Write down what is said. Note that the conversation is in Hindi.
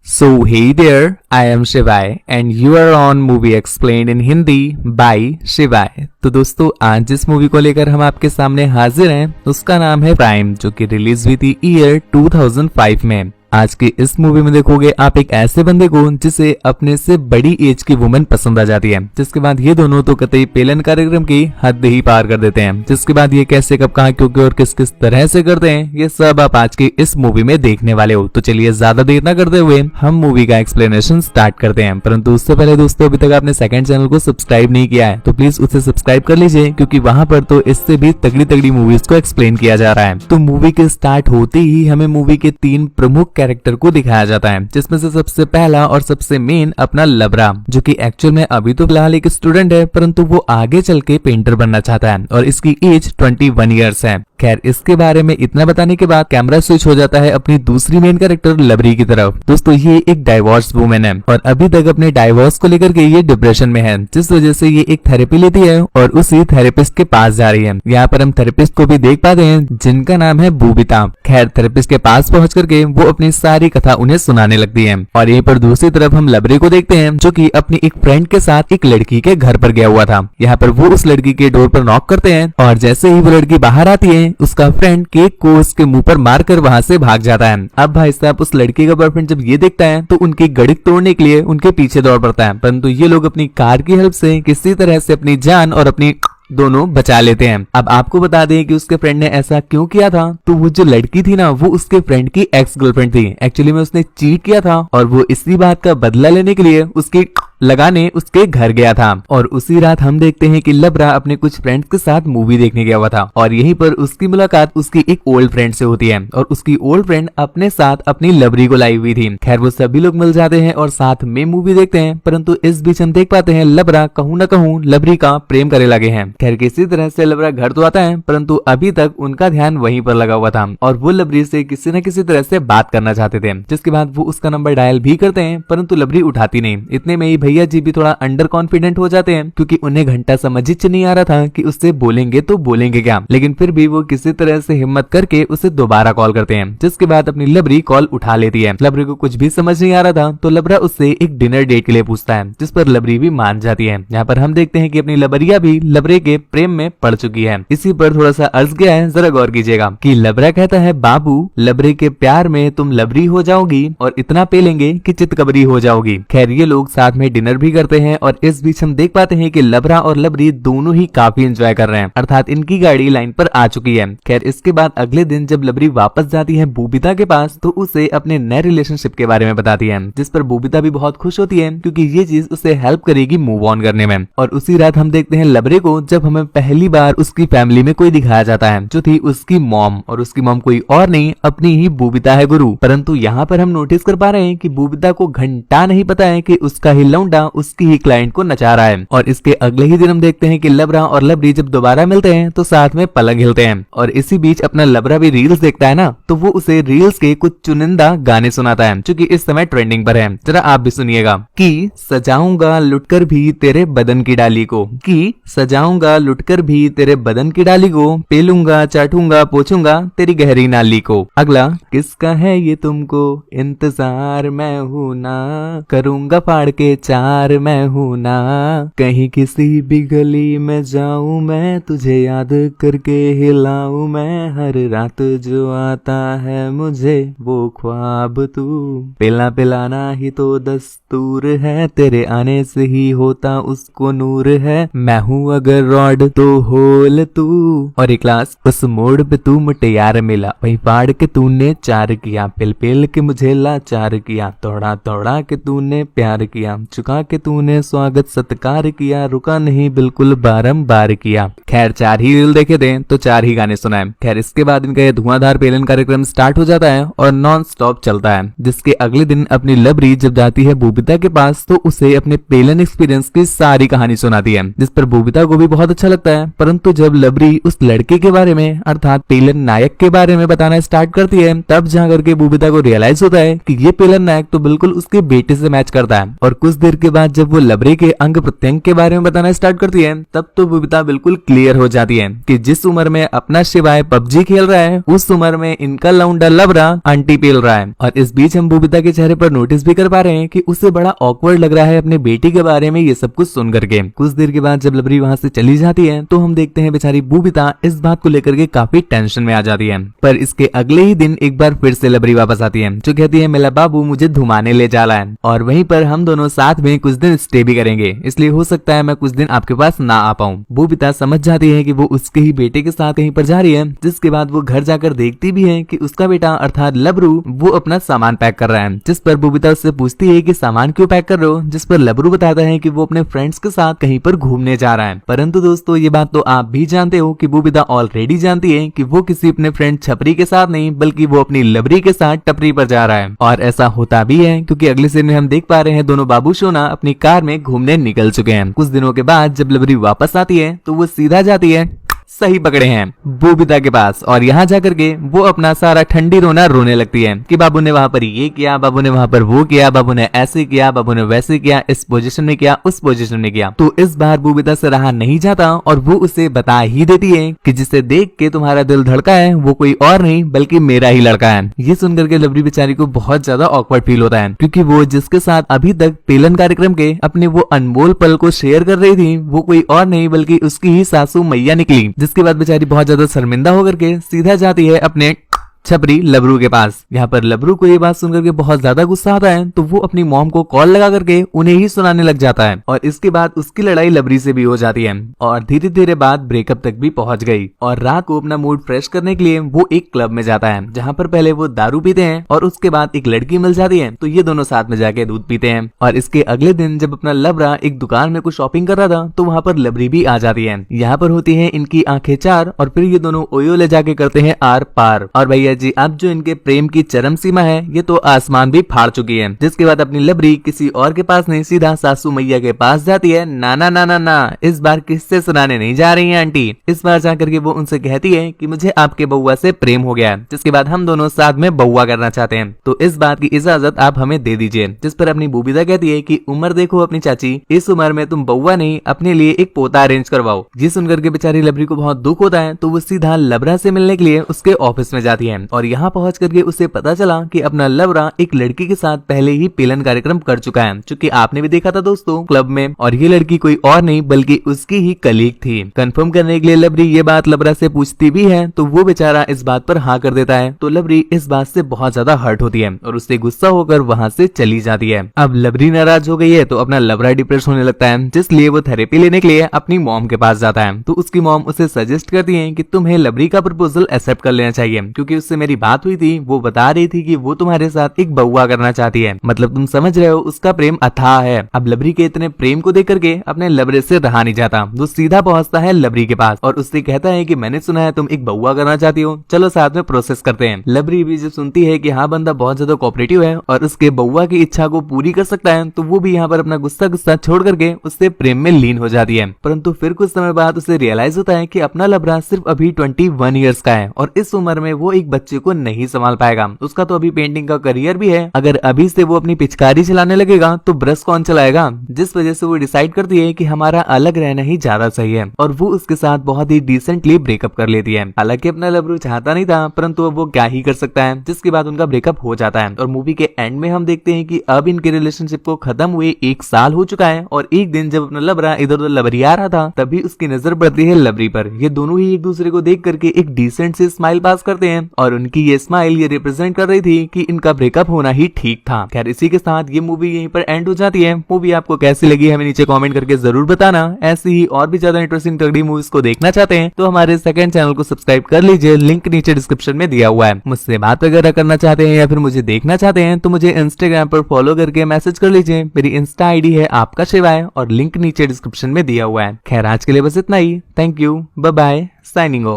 So hey there, I am Shivai and you are on Movie Explained in Hindi by Shivai। तो दोस्तों आज जिस मूवी को लेकर हम आपके सामने हाजिर हैं उसका नाम है प्राइम, जो कि रिलीज हुई थी ईयर 2005 में। आज की इस मूवी में देखोगे आप एक ऐसे बंदे को जिसे अपने से बड़ी एज की वुमेन पसंद आ जाती है, जिसके बाद ये दोनों तो कतई पेलन कार्यक्रम की हद ही पार कर देते हैं। जिसके बाद ये कैसे कब कहां क्यों और किस किस तरह से करते हैं ये सब आप आज की इस मूवी में देखने वाले हो। तो चलिए ज्यादा देर ना करते हुए हम मूवी का एक्सप्लेनेशन स्टार्ट करते हैं। परंतु उससे पहले दोस्तों अभी तक आपने सेकंड चैनल को सब्सक्राइब नहीं किया है तो प्लीज उसे सब्सक्राइब कर लीजिए, क्योंकि वहां पर तो इससे भी तगड़ी तगड़ी मूवीज को एक्सप्लेन किया जा रहा है। तो मूवी के स्टार्ट होते ही हमें मूवी के 3 प्रमुख कैरेक्टर को दिखाया जाता है, जिसमें से सबसे पहला और सबसे मेन अपना लबरा, जो कि एक्चुअल में अभी तो फिलहाल एक स्टूडेंट है, परंतु वो आगे चल के पेंटर बनना चाहता है और इसकी एज 21 ईयर्स है। खैर इसके बारे में इतना बताने के बाद कैमरा स्विच हो जाता है अपनी दूसरी मेन कैरेक्टर लबरी की तरफ। दोस्तों ये एक डाइवोर्स वुमेन है और अभी तक अपने डाइवोर्स को लेकर के ये डिप्रेशन में है, जिस वजह से ये एक थेरेपी लेती है और उसी थेरेपिस्ट के पास जा रही है। यहाँ पर हम थेरेपिस्ट को भी देख पाते हैं जिनका नाम है बूबिता। खैर थेरेपिस्ट के पास पहुंच करके वो अपनी सारी कथा उन्हें सुनाने लगती है। और यहीं पर दूसरी तरफ हम लबरी को देखते हैं, जो कि अपनी एक फ्रेंड के साथ एक लड़की के घर पर गया हुआ था। यहाँ पर वो उस लड़की के डोर पर नॉक करते हैं और जैसे ही वो लड़की बाहर आती है उसका फ्रेंड केक को उसके मुंह पर मारकर वहां से भाग जाता है। अब भाई साहब उस लड़की का बॉयफ्रेंड जब ये देखता है तो उनकी गड़िक तोड़ने के लिए उनके पीछे दौड़ पड़ता है, परंतु ये लोग अपनी कार की हेल्प से किसी तरह से अपनी जान और अपनी दोनों बचा लेते हैं। अब आपको बता दें कि उसके फ्रेंड ने ऐसा क्यों किया था। तो वो जो लड़की थी ना वो उसके फ्रेंड की एक्स गर्लफ्रेंड थी। एक्चुअली में उसने चीट किया था और वो इसी बात का बदला लेने के लिए उसकी लगाने उसके घर गया था। और उसी रात हम देखते हैं कि लबरा अपने कुछ फ्रेंड्स के साथ मूवी देखने गया हुआ था और यहीं पर उसकी मुलाकात उसकी एक ओल्ड फ्रेंड से होती है और उसकी ओल्ड फ्रेंड अपने साथ अपनी लबरी को लाई हुई थी। खैर वो सभी लोग मिल जाते हैं और साथ में मूवी देखते हैं, परंतु इस बीच हम देख पाते हैं लबरा कहूं न कहूं लबरी का प्रेम करे लगे हैं। खैर किसी तरह से लबरा घर तो आता है, परंतु अभी तक उनका ध्यान वहीं पर लगा हुआ था और वो लबरी से किसी न किसी तरह से बात करना चाहते थे। जिसके बाद वो उसका नंबर डायल भी करते हैं, परंतु लबरी उठाती नहीं। इतने में ही भैया जी भी थोड़ा अंडर कॉन्फिडेंट हो जाते हैं, क्योंकि उन्हें घंटा समझ ही नहीं आ रहा था कि उससे बोलेंगे तो बोलेंगे क्या। लेकिन फिर भी वो किसी तरह से हिम्मत करके उसे दोबारा कॉल करते हैं, जिसके बाद अपनी लबरी कॉल उठा लेती है। लबरी को कुछ भी समझ नहीं आ रहा था तो लबरा उससे एक डिनर डेट के लिए पूछता है, जिस पर लबरी भी मान जाती है। यहाँ पर हम देखते हैं कि अपनी लबरिया भी लबरे के प्रेम में पड़ चुकी है। इसी पर थोड़ा सा अर्ज गया है, जरा गौर कीजिएगा कि लबरा कहता है बाबू लबरे के प्यार में तुम लबरी हो जाओगी और इतना पे लेंगे कि चितकबरी हो जाओगी। खैर ये लोग साथ में डिनर भी करते हैं और इस बीच हम देख पाते हैं कि लबरा और लबरी दोनों ही काफी एंजॉय कर रहे हैं, अर्थात इनकी गाड़ी लाइन पर आ चुकी है। खैर इसके बाद अगले दिन जब लबरी वापस जाती है बूबिता के पास तो उसे अपने नए रिलेशनशिप के बारे में बताती है, जिस पर बूबिता भी बहुत खुश होती है क्योंकि ये चीज उसे हेल्प करेगी मूव ऑन करने में। और उसी रात हम देखते हैं लबरे को जब हमें पहली बार उसकी फैमिली में कोई दिखाया जाता है, जो थी उसकी मॉम। और उसकी मॉम कोई और नहीं अपनी ही बूबिता है गुरु। परंतु यहाँ पर हम नोटिस कर पा रहे हैं कि बूबिता को घंटा नहीं पता है कि उसका ही लौंडा उसकी ही क्लाइंट को नचा रहा है। और इसके अगले ही दिन हम देखते हैं कि लबरा और लबरी जब दोबारा मिलते हैं तो साथ में पलंग हिलते हैं। और इसी बीच अपना लबरा भी रील्स देखता है ना, तो वो उसे रील्स के कुछ चुनिंदा गाने सुनाता है जो कि इस समय ट्रेंडिंग पर है। जरा आप भी सुनिएगा कि सजाऊंगा लुटकर भी तेरे बदन की डाली को, कि सजाऊंगा लुटकर भी तेरे बदन की डाली को, पेलूंगा चाटूंगा पोछूंगा तेरी गहरी नाली को। अगला किसका है ये तुमको इंतजार मैं हूं ना, करूंगा फाड़ के चार मैं हूं ना, कहीं किसी भी गली में जाऊं मैं तुझे याद करके हिलाऊं मैं, हर रात जो आता है मुझे वो ख्वाब तू, पिला पिलाना ही तो दस्तूर है, तेरे आने से ही होता उसको नूर है, मैं हूँ अगर रॉड तो होल तू। और एक क्लास उस मोड़ पे तू मुटियार मिला, वही फाड़ के तूने चार किया, पिल पिल के मुझे लाचार किया, तोड़ा तोड़ा के तूने प्यार किया, चुका के तूने स्वागत सत्कार किया, रुका नहीं बिल्कुल बारंबार किया। खैर 4 ही रील देखे थे तो 4 ही गाने सुनाए। खैर इसके बाद इनका ये धुआंधार पेलन कार्यक्रम स्टार्ट हो जाता है और नॉन स्टॉप चलता है, जिसके अगले दिन अपनी लबरी जब जाती है बूबिता के पास तो उसे अपने पेलन एक्सपीरियंस की सारी कहानी सुनाती है, जिस पर बूबिता को भी बहुत अच्छा लगता है। परंतु जब लबरी उस लड़के के बारे में अर्थात पेलन नायक के बारे में बताना स्टार्ट करती है, तब जाकर के बूबिता को रियलाइज होता है कि ये पेलन नायक तो बिल्कुल उसके बेटे से मैच करता है। और कुछ देर के बाद जब वो लबरे के अंग प्रत्यंग के बारे में बताना स्टार्ट करती है तब तो बबीता बिल्कुल क्लियर हो जाती है कि जिस उम्र में अपना शिवाय पबजी खेल रहा है उस उम्र में इनका लौंडा लबरा आंटी पेल रहा है। और इस बीच हम बबीता के चेहरे पर नोटिस भी कर पा रहे हैं कि उसे बड़ा ऑकवर्ड लग रहा है अपने बेटी के बारे में ये सब कुछ सुन करके। कुछ देर के बाद जब लबरी वहाँ से चली जाती है तो हम देखते हैं बेचारी बबीता इस बात को लेकर के काफी टेंशन में आ जाती है। पर इसके अगले ही दिन एक बार फिर से लबरी वापस आती है जो कहती है मेरा बाबू मुझे धुमाने ले जा रहा है और वहीं पर हम दोनों साथ में कुछ दिन स्टे भी करेंगे, इसलिए हो सकता है मैं कुछ दिन आपके पास ना आ पाऊं। बबीता समझ जाती है कि वो उसके ही बेटे के साथ कहीं पर जा रही है, जिसके बाद वो घर जाकर देखती भी है कि उसका बेटा अर्थात लबरू वो अपना सामान पैक कर रहा है। जिस पर बबीता उससे पूछती है कि सामान क्यों पैक कर रहे हो, जिस पर लबरू बताता है कि वो अपने फ्रेंड्स के साथ कहीं पर घूमने जा रहा है। परंतु दोस्तों ये बात तो आप भी जानते हो कि बबीता ऑलरेडी जानती है कि वो किसी अपने फ्रेंड छपरी के साथ नहीं बल्कि वो अपनी लबरी के साथ टपरी पर जा रहा है। और ऐसा होता भी है क्योंकि अगले सीन में हम देख पा रहे हैं दोनों बाबू सोना अपनी कार में घूमने निकल चुके हैं। कुछ दिनों के बाद जब लबरी वापस आती है तो वो सीधा जाती है, सही पकड़े हैं, बबीता के पास और यहाँ जाकर के वो अपना सारा ठंडी रोना रोने लगती है कि बाबू ने वहाँ पर ये किया, बाबू ने वहाँ पर वो किया, बाबू ने ऐसे किया, बाबू ने वैसे किया, इस पोजीशन में किया, उस पोजीशन में किया। तो इस बार बबीता से रहा नहीं जाता और वो उसे बता ही देती है कि जिसे देख के तुम्हारा दिल धड़का है वो कोई और नहीं बल्कि मेरा ही लड़का है। ये सुनकर के लबरी बेचारी को बहुत ज्यादा ऑकवर्ड फील होता है क्योंकि वो जिसके साथ अभी तक पेलन कार्यक्रम के अपने वो अनमोल पल को शेयर कर रही थी वो कोई और नहीं बल्कि उसकी ही सासू मैया निकली। जिसके बाद बेचारी बहुत ज्यादा शर्मिंदा होकर के सीधा जाती है अपने छपरी लबरू के पास। यहाँ पर लबरू को ये बात सुनकर के बहुत ज्यादा गुस्सा आता है तो वो अपनी मॉम को कॉल लगा करके उन्हें ही सुनाने लग जाता है और इसके बाद उसकी लड़ाई लबरी से भी हो जाती है और धीरे धीरे बात ब्रेकअप तक भी पहुंच गई। और रात को अपना मूड फ्रेश करने के लिए वो एक क्लब में जाता है जहाँ पर पहले वो दारू पीते हैं और उसके बाद एक लड़की मिल जाती है तो ये दोनों साथ में जाके दूध पीते हैं। और इसके अगले दिन जब अपना लबरा एक दुकान में कुछ शॉपिंग कर रहा था तो वहाँ पर लबरी भी आ जाती है। यहाँ पर होती है इनकी आंखें चार और फिर ये दोनों ओयो ले जाके करते हैं आर पार। और भैया जी अब जो इनके प्रेम की चरम सीमा है ये तो आसमान भी फाड़ चुकी है। जिसके बाद अपनी लबरी किसी और के पास नहीं सीधा सासू मैया के पास जाती है। ना ना ना ना ना इस बार किससे सुनाने नहीं जा रही है आंटी। इस बार जाकर के वो उनसे कहती है कि मुझे आपके बउआ से प्रेम हो गया है, जिसके बाद हम दोनों साथ में बउआ करना चाहते हैं तो इस बात की इजाजत आप हमें दे दीजिए। जिस पर अपनी बबीता कहती है कि उम्र देखो अपनी चाची, इस उम्र में तुम बउआ नहीं अपने लिए एक पोता अरेंज करवाओ। ये सुनकर के बेचारी लबरी को बहुत दुख होता है तो वो सीधा लबरा से मिलने के लिए उसके ऑफिस में जाती है और यहाँ पहुंच करके उसे पता चला कि अपना लबरा एक लड़की के साथ पहले ही पेलन कार्यक्रम कर चुका है, चूंकि आपने भी देखा था दोस्तों क्लब में, और ये लड़की कोई और नहीं बल्कि उसकी ही कलीग थी। कंफर्म करने के लिए लबरी ये बात लबरा से पूछती भी है तो वो बेचारा इस बात पर हाँ कर देता है तो लबरी इस बात से बहुत ज्यादा हर्ट होती है और उससे गुस्सा होकर वहाँ से चली जाती है। अब लबरी नाराज हो गई है तो अपना लबरा डिप्रेस होने लगता है, जिसलिए वो थेरेपी लेने के लिए अपनी मॉम के पास जाता है तो उसकी मॉम उसे सजेस्ट करती है कि तुम्हें लबरी का प्रपोजल एक्सेप्ट कर लेना चाहिए क्योंकि उससे मेरी बात हुई थी, वो बता रही थी कि वो तुम्हारे साथ एक बउआ करना चाहती है, मतलब तुम समझ रहे हो उसका प्रेम अथाह है। अब लबरी के इतने प्रेम को देख करके अपने लबरे से रहा नहीं जाता, वो सीधा पहुंचता है लबरी के पास और उससे कहता है कि मैंने सुना है तुम एक बउआ करना चाहती हो, चलो साथ में प्रोसेस करते हैं। लबरी भी जब सुनती है कि हाँ बंदा बहुत ज्यादा कोऑपरेटिव है और उसके बउआ की इच्छा को पूरी कर सकता है तो वो भी यहाँ पर अपना गुस्सा छोड़ करके उससे प्रेम में लीन हो जाती है। परंतु फिर कुछ समय बाद उसे रियलाइज होता है कि अपना लबरा सिर्फ अभी 21 ईयर्स का है और इस उम्र में वो एक बच्चे को नहीं संभाल पाएगा। उसका तो अभी पेंटिंग का करियर भी है, अगर अभी से वो अपनी पिचकारी चलाने लगेगा तो ब्रश कौन चलाएगा। जिस वजह से वो डिसाइड करती है कि हमारा अलग रहना ही ज्यादा सही है और वो उसके साथ बहुत ही डिसेंटली ब्रेकअप कर लेती है। हालांकि अपना लबरू चाहता नहीं था परंतु अब वो क्या ही कर सकता है, जिसके बाद उनका ब्रेकअप हो जाता है और मूवी के एंड में हम देखते हैं कि अब इनके रिलेशनशिप को खत्म हुए 1 साल हो चुका है और एक दिन जब अपना लबरा इधर उधर लबरिया रहा था तभी उसकी नजर पड़ती है लबरी पर। ये दोनों ही एक दूसरे को देख करके एक डिसेंट से स्माइल पास करते हैं और उनकी ये स्माइल ये रिप्रेजेंट कर रही थी कि इनका ब्रेकअप होना ही ठीक था। खैर इसी के साथ ये मूवी यहीं पर एंड हो जाती है। मूवी आपको कैसी लगी हमें नीचे कमेंट करके जरूर बताना। ऐसी ही और भी ज्यादा इंटरेस्टिंग तगड़ी मूवीज को देखना चाहते हैं तो हमारे सेकंड चैनल को सब्सक्राइब कर लीजिए, लिंक नीचे डिस्क्रिप्शन में दिया हुआ है। मुझसे बात वगैरह करना चाहते हैं या फिर मुझे देखना चाहते हैं तो मुझे इंस्टाग्राम पर फॉलो करके मैसेज कर लीजिए। मेरी इंस्टा आईडी है आपका शिवाय और लिंक नीचे डिस्क्रिप्शन में दिया हुआ है। खैर आज के लिए बस इतना ही। Thank you, bye bye, signing of.